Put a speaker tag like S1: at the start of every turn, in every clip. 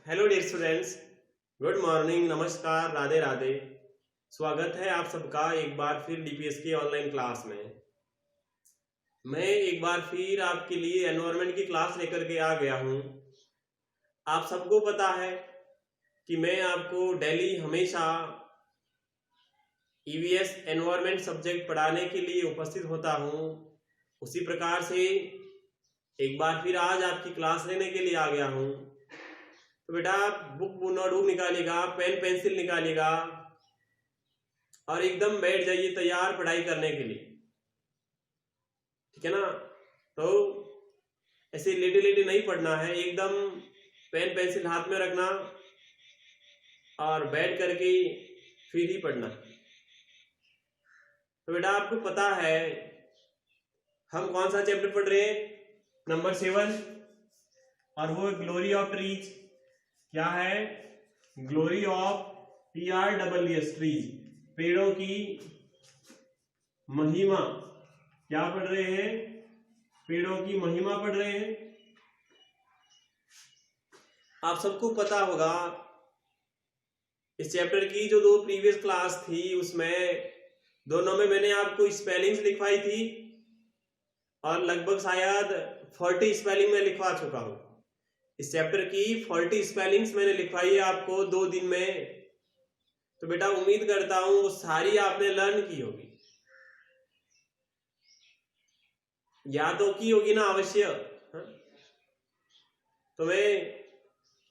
S1: Hello dear students, good morning, नमस्कार, राधे राधे। स्वागत है आप सबका एक बार फिर डीपीएस की ऑनलाइन क्लास में। मैं एक बार फिर आपके लिए एनवायरनमेंट की क्लास लेकर के आ गया हूं। आप सबको पता है कि मैं आपको डेली हमेशा ईवीएस एनवायरनमेंट सब्जेक्ट पढ़ाने के लिए उपस्थित होता हूं। उसी प्रकार से एक बार फिर आज आपकी क्लास लेने के लिए आ गया हूं। तो बेटा बुक नोटबुक निकालिएगा, पेन पेंसिल निकालिएगा और एकदम बैठ जाइए तैयार पढ़ाई करने के लिए। ठीक है ना? तो ऐसे लेटे लेटे नहीं पढ़ना है, एकदम पेन पेंसिल हाथ में रखना और बैठ करके फिर ही पढ़ना। तो बेटा आपको पता है हम कौन सा चैप्टर पढ़ रहे हैं? नंबर 7, और वो ग्लोरी ऑफ ट्रीज। क्या है? ग्लोरी ऑफ TREES, ट्रीज, पेड़ों की महिमा। क्या पढ़ रहे हैं? पेड़ों की महिमा पढ़ रहे हैं। आप सबको पता होगा इस चैप्टर की जो 2 प्रीवियस क्लास थी उसमें दोनों में मैंने आपको स्पेलिंग्स लिखवाई थी और लगभग शायद 40 स्पेलिंग में लिखवा चुका हूं। इस चैप्टर की 40 स्पेलिंग्स मैंने लिखवाई है आपको 2 दिन में। तो बेटा उम्मीद करता हूं वो सारी आपने लर्न की होगी, याद तो की होगी ना अवश्य। तो मैं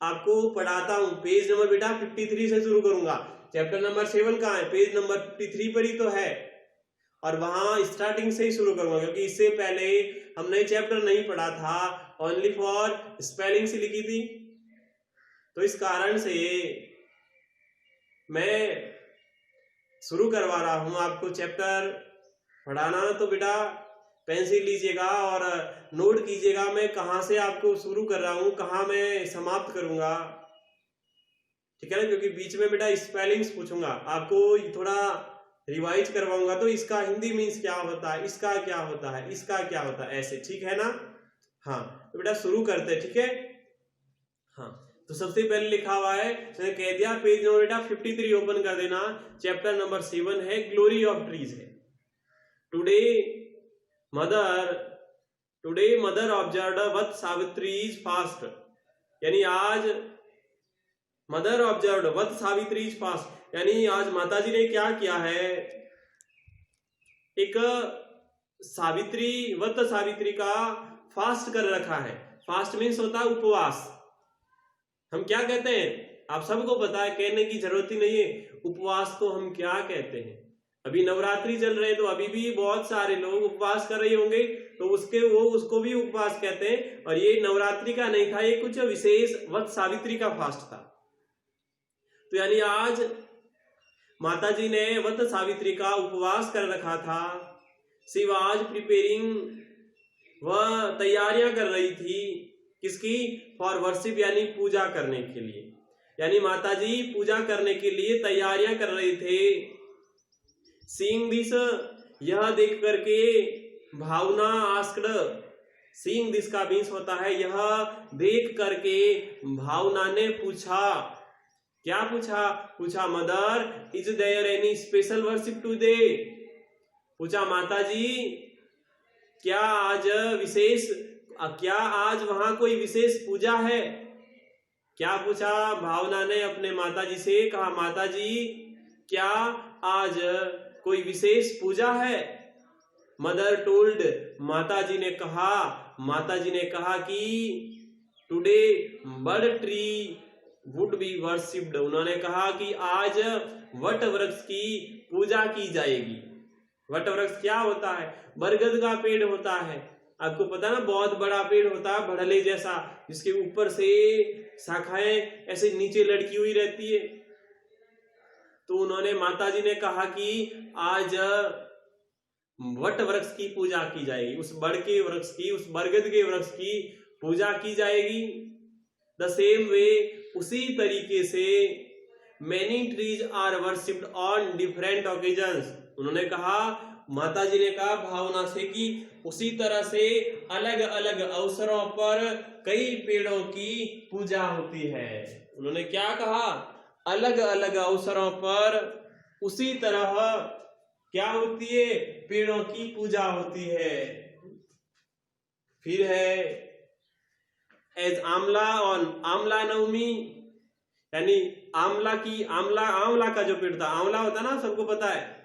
S1: आपको पढ़ाता हूं। पेज नंबर बेटा 53 से शुरू करूंगा। चैप्टर नंबर 7 कहाँ है? पेज नंबर 53 पर ही तो है, और वहां स्टार्टिंग से ही शुरू करूंगा क्योंकि इससे पहले हमने चैप्टर नहीं पढ़ा था, ओनली फॉर स्पेलिंग से लिखी थी। तो इस कारण से मैं शुरू करवा रहा हूं आपको चैप्टर पढ़ाना। तो बेटा पेंसिल लीजिएगा और नोट कीजिएगा मैं कहां से आपको शुरू कर रहा हूं, कहां मैं समाप्त करूंगा। ठीक है ना? क्योंकि बीच में बेटा स्पेलिंग्स पूछूंगा, आपको थोड़ा रिवाइज करवाऊंगा। तो इसका हिंदी मीन्स क्या होता है, इसका क्या होता है, इसका क्या होता है, ऐसे। ठीक है ना? हाँ, तो बेटा शुरू करते हैं। ठीक है? हाँ, तो सबसे पहले लिखा हुआ है, मैंने कह दिया पेज नंबर बेटा 53 ओपन कर देना। चैप्टर नंबर 7 है, ग्लोरी ऑफ ट्रीज है। Today mother observed Vat Savitri's fast, यानी आज mother observed Vat Savitri's fast, यानी आज माता जी ने क्या किया है, एक वट सावित्री का फास्ट कर रखा है। फास्ट मीन्स होता है उपवास। हम क्या कहते हैं? आप सबको पता है, कहने की जरूरत ही नहीं है उपवास को हम क्या कहते हैं। अभी नवरात्रि चल रहे हैं तो अभी भी बहुत सारे लोग उपवास कर रहे होंगे, तो उसको भी उपवास कहते हैं। और ये नवरात्रि का नहीं था, ये कुछ विशेष वट सावित्री का फास्ट था। तो यानी आज माता जी ने वट सावित्री का उपवास कर रखा था। शी वाज प्रिपेयरिंग, वह तैयारियां कर रही थी किसकी? फॉर वर्शिप, यानी पूजा करने के लिए। यानी माता जी पूजा करने के लिए तैयारियां कर रहे थे। सीइंग दिस, यह देख करके, भावना आस्क्ड, सीइंग दिस का मीन्स होता है यह देख करके भावना ने पूछा। क्या पूछा? पूछा mother is there any special worship today, पूछा माता जी क्या आज वहां कोई विशेष पूजा है? क्या पूछा? भावना ने अपने माता जी से कहा, माता जी क्या आज कोई विशेष पूजा है? मदर टोल्ड, माता जी ने कहा कि today bird tree would be worshipped, उन्होंने कहा कि आज वट वृक्ष की पूजा की जाएगी। वट वृक्ष क्या होता है? बरगद का पेड़ होता है। आपको पता है ना, बहुत बड़ा पेड़ होता है भड़ले जैसा, जिसके ऊपर से शाखाएं ऐसे नीचे लटकी हुई रहती है। तो उन्होंने माता जी ने कहा कि आज वट वृक्ष की पूजा की जाएगी, उस बरगद के वृक्ष की पूजा की जाएगी। द सेम वे, उसी तरीके से many trees are worshipped on different occasions, उन्होंने कहा माता जी ने कहा भावना से कि उसी तरह से अलग अलग अवसरों पर कई पेड़ों की पूजा होती है। उन्होंने क्या कहा, अलग अलग अवसरों पर उसी तरह क्या होती है, पेड़ों की पूजा होती है। फिर है एज आमला और आमला नवमी, यानी आंवला का जो पेड़ था, आंवला होता है ना, सबको पता है,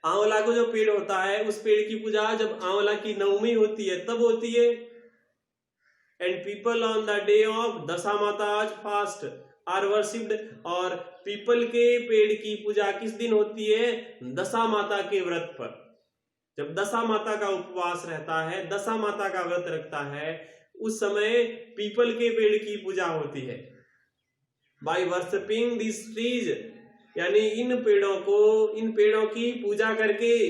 S1: आंवला को जो पेड़ होता है उस पेड़ की पूजा जब आंवला की नवमी होती है तब होती है। And peepal on the day of Dashamata fast are worshipped, और पीपल के पेड़ की पूजा किस दिन होती है, दशामाता के व्रत पर। जब दशामाता का उपवास रहता है, दशामाता का व्रत रखता है, उस समय पीपल के पेड़ की पूजा होती है। बाय वर्शिपिंग दिस ट्रीज, यानी इन पेड़ों की पूजा करके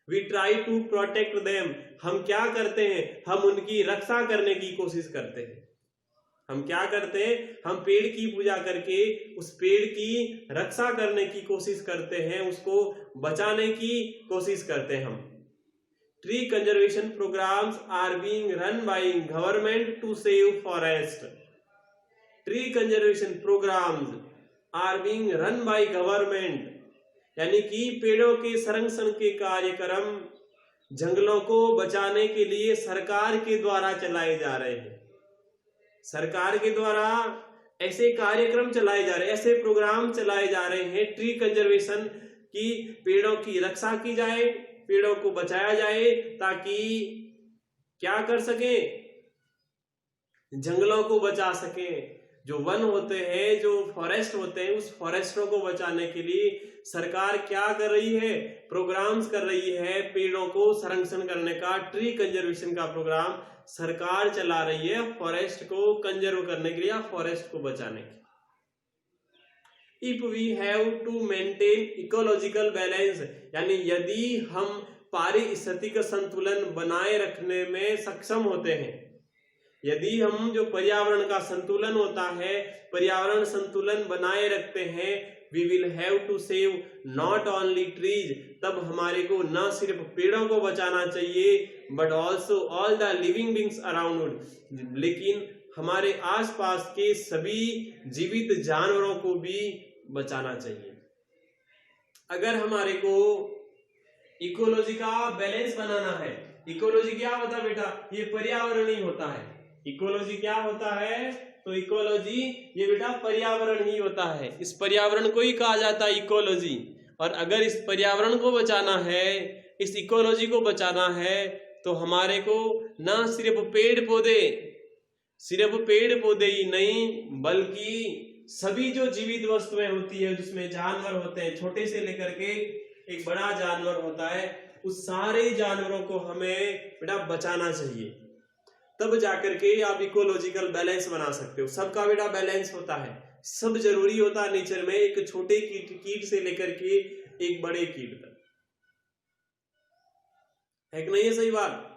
S1: we try to protect them, हम क्या करते हैं, हम उनकी रक्षा करने की कोशिश करते हैं। हम क्या करते हैं, हम पेड़ की पूजा करके उस पेड़ की रक्षा करने की कोशिश करते हैं, उसको बचाने की कोशिश करते हैं हम। Tree conservation programmes are being run by government to save forest. Tree conservation programmes are being run by government, यानी कि पेड़ों के संरक्षण के कार्यक्रम जंगलों को बचाने के लिए सरकार के द्वारा चलाए जा रहे हैं। सरकार के द्वारा ऐसे कार्यक्रम चलाए जा रहे हैं, ऐसे प्रोग्राम चलाए जा रहे हैं ट्री कंजर्वेशन की, पेड़ों की रक्षा की जाए, पेड़ों को बचाया जाए, ताकि क्या कर सके, जंगलों को बचा सके। जो वन होते हैं, जो फॉरेस्ट होते हैं, उस फॉरेस्टों को बचाने के लिए सरकार क्या कर रही है, प्रोग्राम्स कर रही है, पेड़ों को संरक्षण करने का ट्री कंजर्वेशन का प्रोग्राम सरकार चला रही है, फॉरेस्ट को कंजर्व करने के लिए या फॉरेस्ट को बचाने के। If we have to maintain ecological balance, यानी यदि हम पारिस्थितिक संतुलन बनाए रखने में सक्षम होते हैं, यदि हम जो पर्यावरण का संतुलन होता है, पर्यावरण संतुलन बनाए रखते हैं, we will have to save not only trees, तब हमारे को न सिर्फ पेड़ों को बचाना चाहिए but also all the living beings around, लेकिन हमारे आसपास के सभी जीवित जानवरों को भी बचाना चाहिए। अगर हमारे को इकोलॉजी का बैलेंस बनाना है, इकोलॉजी क्या होता है बेटा, ये पर्यावरण ही होता है। इकोलॉजी क्या होता है, तो इकोलॉजी ये बेटा पर्यावरण ही होता है, इस पर्यावरण को ही कहा जाता है इकोलॉजी। और अगर इस पर्यावरण को बचाना है, इस इकोलॉजी को बचाना है, तो हमारे को ना सिर्फ पेड़ पौधे ही नहीं, बल्कि सभी जो जीवित वस्तुएं होती है, जिसमें जानवर होते हैं, छोटे से लेकर के एक बड़ा जानवर होता है, उस सारे जानवरों को हमें बेटा बचाना चाहिए, तब जाकर के आप इकोलॉजिकल बैलेंस बना सकते हो। सबका बेटा बैलेंस होता है, सब जरूरी होता है नेचर में, एक छोटे कीट से लेकर के एक बड़े कीट तक, है कि नहीं है सही बात।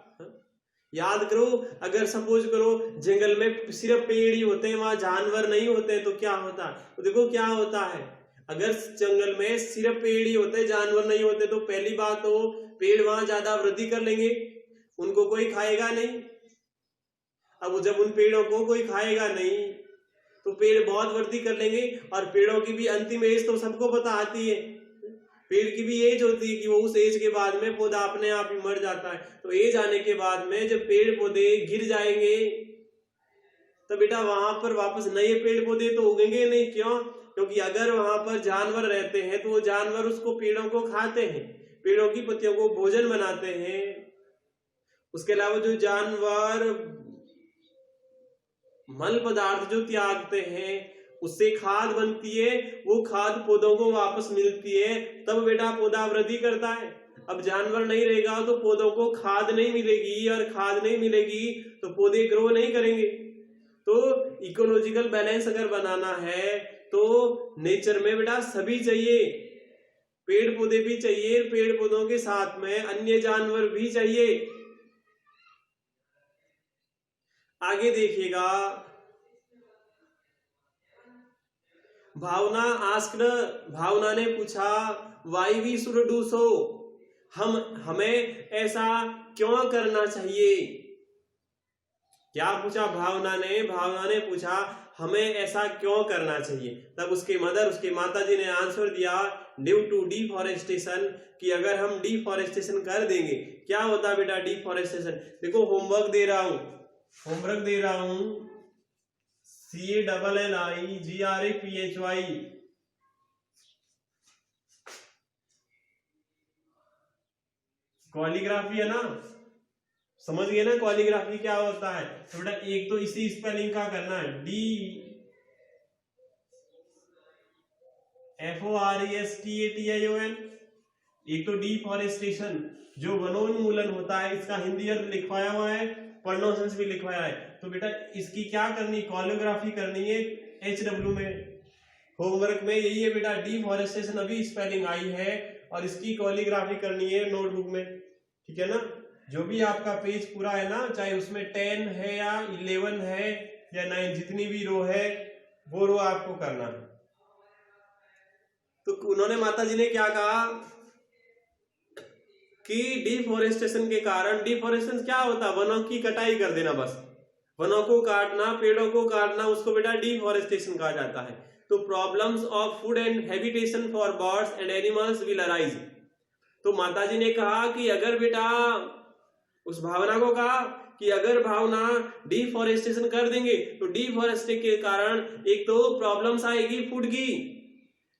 S1: याद करो, अगर सपोज करो जंगल में सिर्फ पेड़ ही होते हैं, वहां जानवर नहीं होते हैं, तो क्या होता है, तो देखो क्या होता है, अगर जंगल में सिर्फ पेड़ ही होते, जानवर नहीं होते, तो पहली बात तो पेड़ वहां ज्यादा वृद्धि कर लेंगे, उनको कोई खाएगा नहीं। अब जब उन पेड़ों को कोई खाएगा नहीं तो पेड़ बहुत वृद्धि कर लेंगे, और पेड़ों की भी अंतिम एज तो सबको पता आती है, पेड़ की भी एज होती है कि वो उस एज के बाद में पौधा अपने आप ही मर जाता है। तो एज आने के बाद में जब पेड़ पौधे गिर जाएंगे, तो बेटा वहां पर वापस नए पेड़ पौधे तो उगेंगे नहीं। क्यों? क्योंकि अगर वहां पर जानवर रहते हैं तो वो जानवर उसको पेड़ों को खाते हैं, पेड़ों की पत्तियों को भोजन बनाते हैं। उसके अलावा जो जानवर मल पदार्थ जो त्यागते हैं, उससे खाद बनती है, वो खाद पौधों को वापस मिलती है, तब बेटा पौधा वृद्धि करता है। अब जानवर नहीं रहेगा तो पौधों को खाद नहीं मिलेगी, और खाद नहीं मिलेगी तो पौधे ग्रो नहीं करेंगे। तो इकोलॉजिकल बैलेंस अगर बनाना है तो नेचर में बेटा सभी चाहिए, पेड़ पौधे भी चाहिए, पेड़ पौधों के साथ में अन्य जानवर भी चाहिए। आगे देखिएगा, भावना ने पूछा why we should do so, हमें ऐसा क्यों करना चाहिए? क्या पूछा भावना ने पूछा हमें ऐसा क्यों करना चाहिए। तब उसके माता जी ने आंसर दिया ड्यू टू डिफॉरेस्टेशन, कि अगर हम डिफॉरेस्टेशन कर देंगे, क्या होता है बेटा डिफॉरेस्टेशन? देखो होमवर्क दे रहा हूं CALLIGRAPHY, कॉलीग्राफी है ना, समझ गए ना कॉलीग्राफी क्या होता है? तो बेटा एक तो इसी स्पेलिंग का करना है DFORESTATION, एक तो डिफॉरेस्टेशन जो वनोन्मूलन होता है, इसका हिंदी अर्थ लिखवाया हुआ है, प्रोनाउंसिएशन भी लिखवाया है। तो बेटा इसकी क्या करनी, कॉलियोग्राफी करनी है HW में, होमवर्क में यही है बेटा। डिफॉरेस्टेशन अभी स्पेलिंग आई है और इसकी कॉलियोग्राफी करनी है नोटबुक में, ठीक है ना। जो भी आपका पेज पूरा है ना, चाहे उसमें 10 है या 11 है या 9, जितनी भी रो है वो रो आपको करना है। तो उन्होंने माता जी ने क्या कहा कि डिफॉरेस्टेशन के कारण, डिफॉरेस्टेशन क्या होता है? वनों की कटाई कर देना, बस वनों को काटना, पेड़ों को काटना, उसको बेटा डिफॉरेस्टेशन कहा जाता है। तो problems of food and habitation for birds and animals will arise. तो माता जी ने कहा कि अगर बेटा, उस भावना को कहा कि अगर भावना डिफॉरेस्टेशन कर देंगे तो डिफॉरेस्टेशन के कारण एक तो प्रॉब्लम्स आएगी फूड की,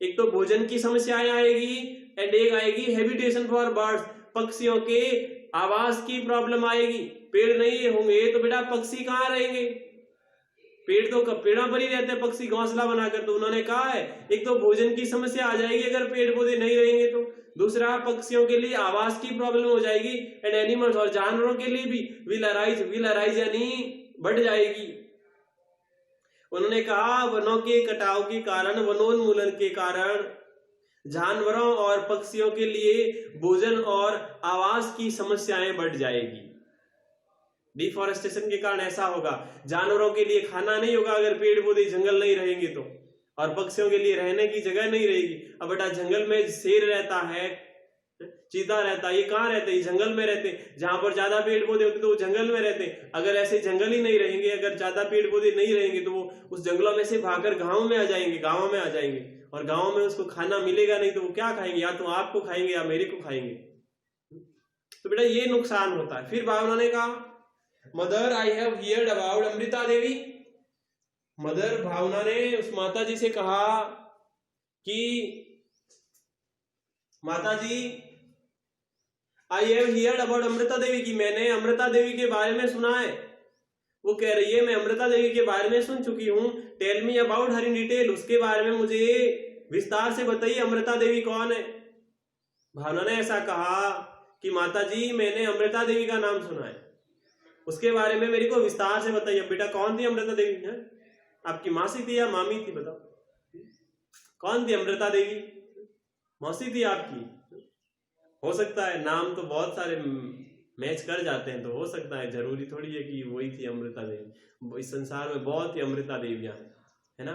S1: एक तो भोजन की समस्याएं आएगी, एंड एक आएगी हैबिटेशन फॉर बर्ड्स, पक्षियों के आवास की प्रॉब्लम आएगी। पेड़ नहीं होंगे तो बेटा पक्षी कहाँ रहेंगे? पेड़ तो पेड़ों पर ही रहते हैं पक्षी घोंसला बनाकर। तो उन्होंने कहा है एक तो भोजन की समस्या आ जाएगी अगर पेड़ पौधे नहीं रहेंगे तो, दूसरा पक्षियों के लिए आवास की प्रॉब्लम हो जाएगी, एंड एनिमल्स और जानवरों के लिए भी विल अराइज यानी बढ़ जाएगी। उन्होंने कहा वनों के कटाव के कारण, वनोन्मूलन के कारण जानवरों और पक्षियों के लिए भोजन और आवास की समस्याएं बढ़ जाएगी। डिफॉरेस्टेशन के कारण ऐसा होगा, जानवरों के लिए खाना नहीं होगा अगर पेड़ पौधे जंगल नहीं रहेंगे तो, और पक्षियों के लिए रहने की जगह नहीं रहेगी। अब बेटा जंगल में शेर रहता है, चीता रहता है, ये कहाँ रहते हैं? जंगल में रहते हैं। जहां पर ज्यादा पेड़ पौधे होते तो वो जंगल में रहते हैं। अगर ऐसे जंगल ही नहीं रहेंगे, अगर ज्यादा पेड़ पौधे नहीं रहेंगे तो वो उस जंगलों में से भागकर गाँव में आ जाएंगे, और गाँव में उसको खाना मिलेगा नहीं तो वो क्या खाएंगे? या तो आपको खाएंगे या मेरे को खाएंगे। तो बेटा ये नुकसान होता है। फिर भावना ने कहा mother I have heard about Amrita Devi. Mother Bhavna ने उस माता जी से कहा कि माता जी I have heard about Amrita Devi, की मैंने अमृता देवी के बारे में सुना है। वो कह रही है मैं अमृता देवी के बारे में सुन चुकी हूँ, tell me about her in detail, उसके बारे में मुझे विस्तार से बताइए अमृता देवी कौन है। भावना ने ऐसा कहा कि माता जी मैंने अमृता देवी का नाम सुना है, उसके बारे में मेरे को विस्तार से बताइए। बेटा कौन थी अमृता देवी? है आपकी मासी थी या मामी थी? बताओ कौन थी अमृता देवी? मौसी थी आपकी? हो सकता है, नाम तो बहुत सारे मैच कर जाते हैं, तो हो सकता है, जरूरी थोड़ी है कि वही थी अमृता देवी। इस संसार में बहुत ही अमृता देवियां है ना।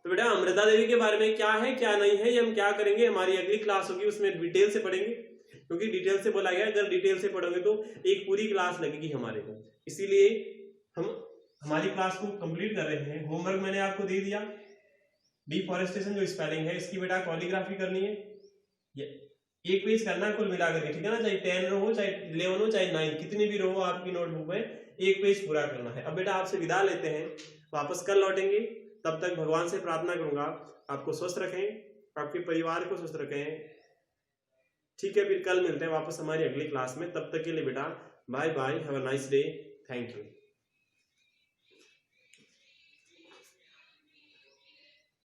S1: तो बेटा अमृता देवी के बारे में क्या है क्या नहीं है, ये हम क्या करेंगे, हमारी अगली क्लास होगी उसमें डिटेल से पढ़ेंगे, क्योंकि डिटेल से बोला गया अगर डिटेल से पढ़ोगे तो एक पूरी क्लास लगेगी हमारे को। इसीलिए हम हमारी क्लास को कंप्लीट कर रहे हैं। होमवर्क मैंने आपको दे दिया, डिफॉरेस्टेशन जो स्पेलिंग है इसकी बेटा कॉलिग्राफी करनी है, एक पेज करना है कुल मिलाकर के, ठीक है ना। चाहे 10 रो हो, चाहे 11 हो, चाहे 9, कितनी भी रो हो आपकी नोटबुक में, एक पेज पूरा करना है। अब बेटा आपसे विदा लेते हैं, वापस कल लौटेंगे। तब तक भगवान से प्रार्थना करूंगा आपको स्वस्थ रखें, आपके परिवार को स्वस्थ रखें, ठीक है। फिर कल मिलते हैं वापस हमारी अगली क्लास में। तब तक के लिए बेटा bye bye, have a nice day, thank you.